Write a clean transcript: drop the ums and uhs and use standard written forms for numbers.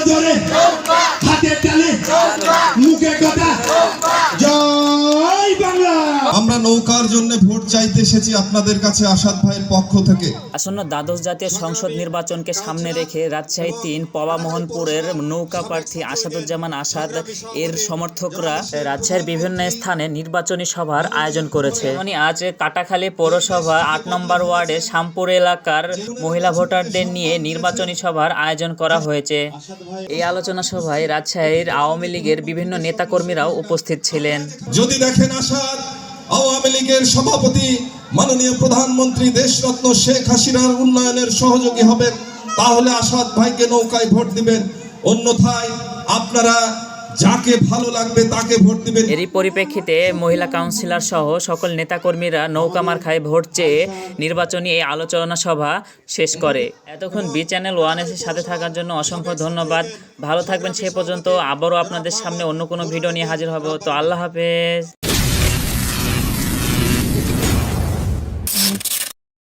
জোরে হাতের তালে মুখে কথা জয় বাংলা। আমরা নৌকার জন্য ভোট চাইতে এসেছি আপনাদের কাছে আসাদ ভাইয়ের পক্ষ থেকে। আসন্ন দ্বাদশ জাতীয় সংসদ নির্বাচনকে সামনে রেখে রাজশাহী ৩ পবা মোহনপুরের নৌকা প্রার্থী আসাদুজ্জামান আসাদ এর সমর্থকরা রাজশাহীর বিভিন্ন স্থানে নির্বাচনী সভার আয়োজন করেছে। আজ কাটাখালী পৌরসভা ৮ নম্বর ওয়ার্ডে শ্যামপুর এলাকার মহিলা ভোটারদের নিয়ে নির্বাচনী সভার আয়োজন করা হয়েছে। এই আলোচনা সভায় রাজশাহীর আওয়ামী লীগের বিভিন্ন নেতাকর্মীরাও উপস্থিত ছিলেন। যদি দেখেন আসাদ আওয়ামী লীগের সভাপতি মাননীয় প্রধানমন্ত্রী দেশরত্ন শেখ হাসিনার উন্নয়নের সহযোগী হবেন, তাহলে আসাদ ভাইকে নৌকায় ভোট দিবেন, অন্যথায় আপনারা যাকে ভালো লাগবে তাকে ভোট দিবেন। এরই পরিপ্রেক্ষিতে মহিলা কাউন্সিলর সহ সকল নেতাকর্মীরা নৌকা মার্কায় ভোট চেয়ে নির্বাচনী এই আলোচনা সভা শেষ করে। এতক্ষণ বি চ্যানেল 1 এর সাথে থাকার জন্য অসংখ্য ধন্যবাদ। ভালো থাকবেন সে পর্যন্ত। আবারও আপনাদের সামনে অন্য কোনো ভিডিও নিয়ে হাজির হব। তো আল্লাহ হাফেজ।